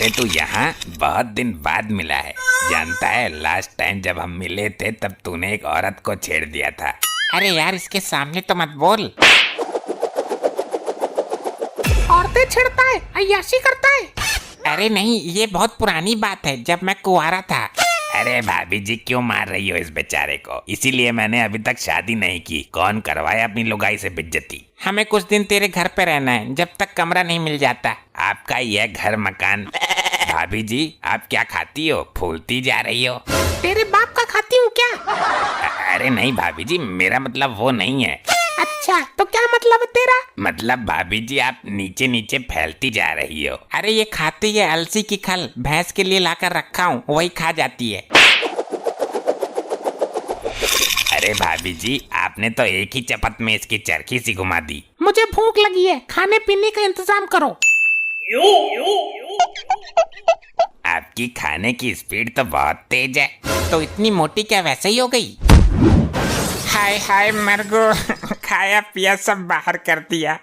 अरे तू यहाँ बहुत दिन बाद मिला है। जानता है लास्ट टाइम जब हम मिले थे तब तूने एक औरत को छेड़ दिया था। अरे यार इसके सामने तो मत बोल। औरतें छेड़ता है, अय्याशी करता है। अरे नहीं, ये बहुत पुरानी बात है, जब मैं कुंवारा था। अरे भाभी जी क्यों मार रही हो इस बेचारे को? इसीलिए मैंने अभी तक शादी नहीं की। कौन करवाए अपनी लुगाई से बेइज्जती? हमें कुछ दिन तेरे घर पे रहना है, जब तक कमरा नहीं मिल जाता। आपका यह घर मकान। भाभी जी आप क्या खाती हो? फूलती जा रही हो। तेरे बाप का खाती हूँ क्या? अरे नहीं भाभी जी, मेरा मतलब वो नहीं है। अच्छा तो क्या मतलब है तेरा? मतलब भाभी जी आप नीचे नीचे फैलती जा रही हो। अरे ये खाती है अलसी की खल, भैंस के लिए लाकर रखा हूँ, वही खा जाती है। अरे भाभी जी आपने तो एक ही चपत में इसकी चरखी सी घुमा दी। मुझे भूख लगी है, खाने पीने का इंतजाम करो। आपकी खाने की स्पीड तो बहुत तेज है। तो इतनी मोटी क्या वैसे ही हो गई? हाय हाय मरगो, खाया पिया सब बाहर कर दिया।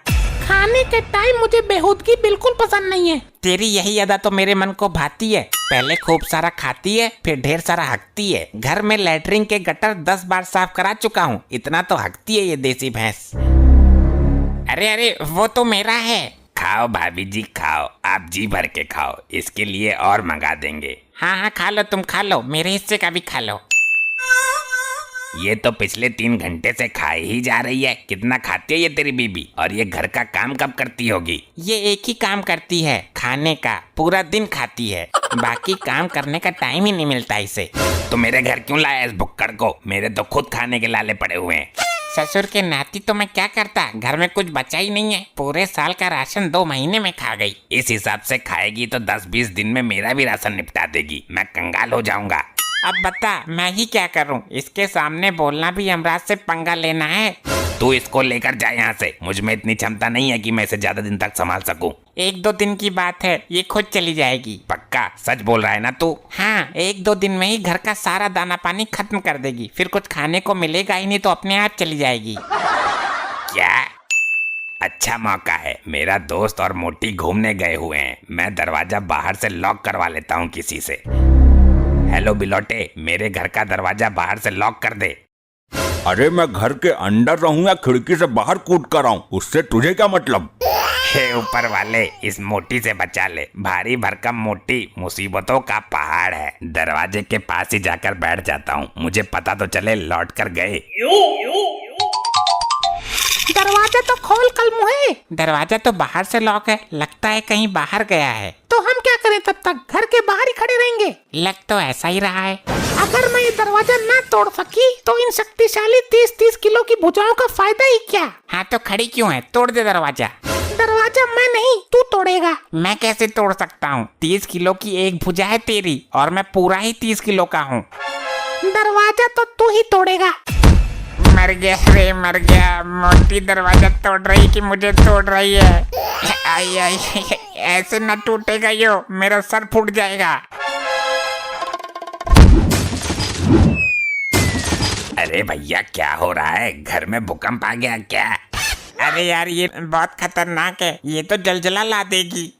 खाने के टाइम मुझे बेहूदगी बिल्कुल पसंद नहीं है। तेरी यही अदा तो मेरे मन को भाती है। पहले खूब सारा खाती है, फिर ढेर सारा हकती है। घर में लैट्रिन के गटर 10 बार साफ करा चुका हूँ, इतना तो हकती है ये देसी भैंस। अरे अरे वो तो मेरा है। खाओ भाभी जी खाओ, आप जी भर के खाओ, इसके लिए और मंगा देंगे। हाँ हाँ खा लो, तुम खा लो, मेरे हिस्से का भी खा लो। ये तो पिछले 3 घंटे से खाए ही जा रही है। कितना खाती है ये तेरी बीबी? और ये घर का काम कब करती होगी? ये एक ही काम करती है, खाने का। पूरा दिन खाती है, बाकी काम करने का टाइम ही नहीं मिलता इसे। तो मेरे घर क्यों लाया इस भुक्कड़ को? मेरे तो खुद खाने के लाले पड़े हुए हैं। ससुर के नाती तो मैं क्या करता, घर में कुछ बचा ही नहीं है। पूरे साल का राशन 2 महीने में खा गई। इस हिसाब से खाएगी तो 10-20 दिन में मेरा भी राशन निपटा देगी। मैं कंगाल हो जाऊंगा। अब बता मैं ही क्या करूं? इसके सामने बोलना भी यमराज से पंगा लेना है। तू इसको लेकर जा यहाँ से। मुझ में इतनी क्षमता नहीं है कि मैं इसे ज्यादा दिन तक संभाल सकूं। 1-2 दिन की बात है, ये खुद चली जाएगी। पक्का सच बोल रहा है ना तू? हाँ, 1-2 दिन में ही घर का सारा दाना पानी खत्म कर देगी। फिर कुछ खाने को मिलेगा ही नहीं तो अपने आप चली जाएगी। क्या? अच्छा मौका है। मेरा दोस्त और मोटी घूमने गए हुए हैं। मैं दरवाजा बाहर से लॉक करवा लेता हूँ किसी से। हेलो बिलोटे, मेरे घर का दरवाजा बाहर से लॉक कर दे। अरे मैं घर के अंदर रहूं या खिड़की से बाहर कूद कर आऊं, उससे तुझे क्या मतलब? हे ऊपर वाले, इस मोटी से बचा ले। भारी भरकम मोटी मुसीबतों का पहाड़ है। दरवाजे के पास ही जाकर बैठ जाता हूँ, मुझे पता तो चले लौट कर गए। दरवाजा तो खोल कल मुहे। दरवाजा तो बाहर से लॉक है, लगता है कहीं बाहर गया है। तो हम क्या करें तब तक? घर के बाहर ही खड़े रहेंगे। लग तो ऐसा ही रहा है। अगर मैं ये दरवाजा ना तोड़ सकी तो इन शक्तिशाली 30-30 किलो की भुजाओं का फायदा ही क्या? हाँ तो खड़ी क्यों है? तोड़ दे दरवाजा। दरवाजा मैं नहीं तू तोड़ेगा। मैं कैसे तोड़ सकता हूँ? 30 किलो की एक भुजा है तेरी, और मैं पूरा ही 30 किलो का हूँ। दरवाजा तो तू ही तोड़ेगा। मर गया रे मर गया। मोटी दरवाजा तोड़ रही कि मुझे तोड़ रही है? आई आई, ऐसे न टूटेगा यो, मेरा सर फूट जाएगा। अरे भैया क्या हो रहा है? घर में भूकंप आ गया क्या? अरे यार ये बहुत खतरनाक है, ये तो जलजला ला देगी।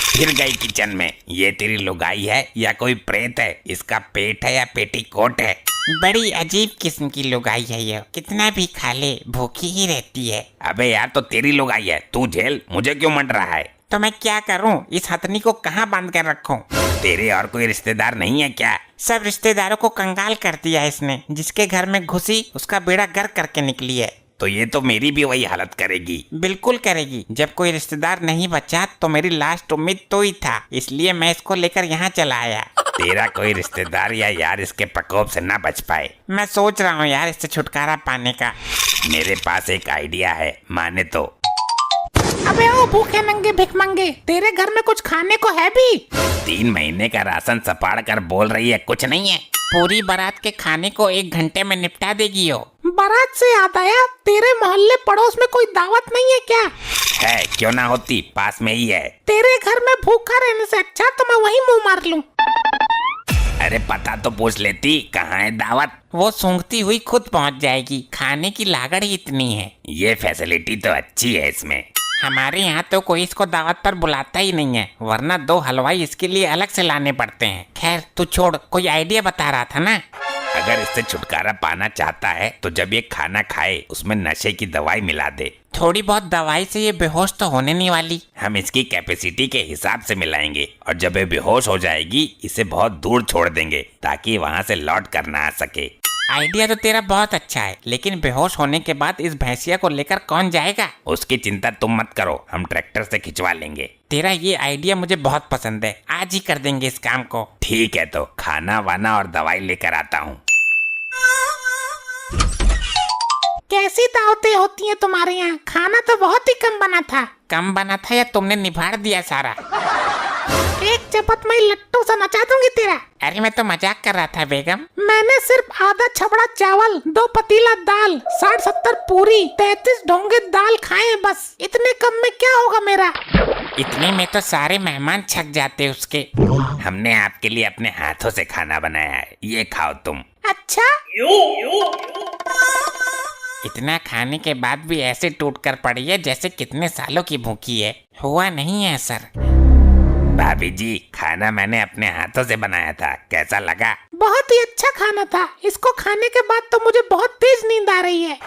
फिर गई किचन में। ये तेरी लुगाई है या कोई प्रेत है? इसका पेट है या पेटीकोट है? बड़ी अजीब किस्म की लुगाई है ये, कितना भी खा ले भूखी ही रहती है। अबे यार तो तेरी लुगाई है, तू झेल, मुझे क्यों मंड रहा है? तो मैं क्या करूं? इस हथनी को कहाँ बांध कर रखूं? तेरे और कोई रिश्तेदार नहीं है क्या? सब रिश्तेदारों को कंगाल कर दिया इसने। जिसके घर में घुसी उसका बेड़ा गर्क करके निकली है। तो ये तो मेरी भी वही हालत करेगी। बिल्कुल करेगी। जब कोई रिश्तेदार नहीं बचा तो मेरी लास्ट उम्मीद तो ही था, इसलिए मैं इसको लेकर यहाँ चला आया। तेरा कोई रिश्तेदार या यार इसके प्रकोप से ना बच पाए। मैं सोच रहा हूँ यार इससे छुटकारा पाने का। मेरे पास एक आइडिया है, माने तो। अबे ओ भूखे नंगे भिखमंगे, तेरे घर में कुछ खाने को है भी? 3 महीने का राशन सपाड़ कर बोल रही है कुछ नहीं है। पूरी बारात के खाने को 1 घंटे में निपटा देगी हो। बारात से याद आया, तेरे मोहल्ले पड़ोस में कोई दावत नहीं है क्या? है, क्यों ना होती, पास में ही है। तेरे घर में भूखा रहने से अच्छा तो मैं वहीं मुंह मार लूं। अरे पता तो पूछ लेती, कहाँ है दावत? वो सूंघती हुई खुद पहुंच जाएगी, खाने की लागत ही इतनी है। ये फैसिलिटी तो अच्छी है इसमें। हमारे यहाँ तो कोई इसको दावत पर बुलाता ही नहीं है, वरना 2 हलवाई इसके लिए अलग से लाने पड़ते हैं। खैर तू छोड़, कोई आइडिया बता रहा था ना। अगर इससे छुटकारा पाना चाहता है तो जब ये खाना खाए उसमें नशे की दवाई मिला दे। थोड़ी बहुत दवाई से ये बेहोश तो होने नहीं वाली। हम इसकी कैपेसिटी के हिसाब से मिलाएंगे और जब ये बेहोश हो जाएगी इसे बहुत दूर छोड़ देंगे ताकि वहाँ से लौट कर ना आ सके। आइडिया तो तेरा बहुत अच्छा है, लेकिन बेहोश होने के बाद इस भैंसिया को लेकर कौन जाएगा? उसकी चिंता तुम मत करो, हम ट्रैक्टर से खिंचवा लेंगे। तेरा ये आइडिया मुझे बहुत पसंद है, आज ही कर देंगे इस काम को। ठीक है तो खाना वाना और दवाई लेकर आता हूँ। कैसी दावतें होती हैं तुम्हारे यहाँ? खाना तो बहुत ही कम बना था। कम बना था या तुमने निभाड़ दिया सारा? एक चपत में ही लट्टू सा नचा दूंगी तेरा। अरे मैं तो मजाक कर रहा था बेगम। मैंने सिर्फ आधा छबड़ा चावल, 2 पतीला दाल, 60-70 पूरी, 33 ढोंगे दाल खाए बस। इतने कम में क्या होगा मेरा? इतने में तो सारे मेहमान छक जाते उसके। हमने आपके लिए अपने हाथों से खाना बनाया है, ये खाओ तुम। अच्छा, इतना खाने के बाद भी ऐसे टूट कर पड़ी है जैसे कितने सालों की भूखी है। हुआ नहीं है सर। भाभी जी, खाना मैंने अपने हाथों से बनाया था, कैसा लगा? बहुत ही अच्छा खाना था। इसको खाने के बाद तो मुझे बहुत तेज नींद आ रही है।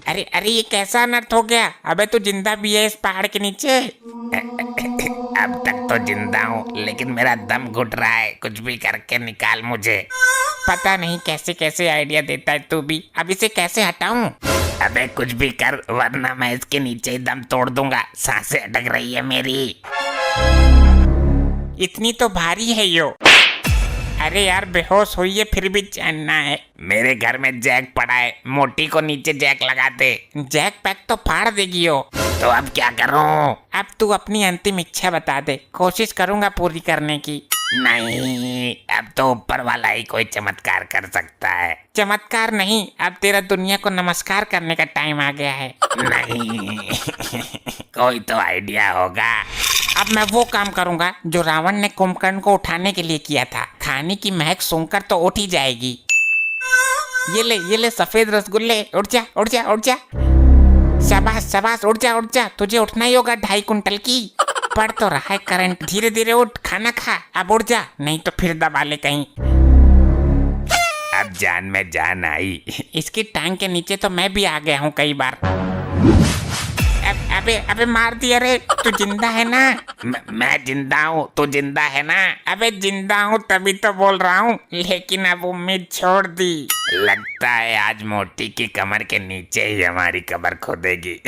अरे अरे ये कैसा अनर्थ हो गया? अबे तू जिंदा भी है इस पहाड़ के नीचे? अब तक तो जिंदा हूँ, लेकिन मेरा दम घुट रहा है, कुछ भी करके निकाल मुझे। पता नहीं कैसे कैसे आइडिया देता है तू भी। अब इसे कैसे हटाऊं? अबे कुछ भी कर, वरना मैं इसके नीचे ही दम तोड़ दूंगा। सांसें अटक रही है मेरी। इतनी तो भारी है यो। अरे यार बेहोश हुई है फिर भी चैन ना है। मेरे घर में जैक पड़ा है, मोटी को नीचे जैक लगा दे। जैक पैक तो फाड़ देगी यो। तो अब क्या करूं? अब तू अपनी अंतिम इच्छा बता दे, कोशिश करूंगा पूरी करने की। नहीं, अब तो ऊपर वाला ही कोई चमत्कार कर सकता है। चमत्कार नहीं, अब तेरा दुनिया को नमस्कार करने का टाइम आ गया है। नहीं कोई तो आइडिया होगा। अब मैं वो काम करूंगा जो रावण ने कुंभकर्ण को उठाने के लिए किया था। खाने की महक सूंघकर तो उठ ही जाएगी। ये ले सफेद रसगुल्ले। उठ जा उठ जा उठ जा। शाबाश शाबाश, उठ जा, तुझे उठना ही होगा 2.5 कुंटल की। पड़ तो रहा है करंट, धीरे धीरे उठ, खाना खा। अब उठ जा, नहीं तो फिर दबा ले कहीं। अब जान में जान आई। इसकी टांग के नीचे तो मैं भी आ गया हूँ कई बार। अबे मार दिया रे। तू जिंदा है ना? मैं जिंदा हूँ, तू जिंदा है ना? अबे जिंदा हूँ तभी तो बोल रहा हूँ, लेकिन अब उम्मीद छोड़ दी। लगता है आज मोटी की कमर के नीचे ही हमारी कब्र खोदेगी।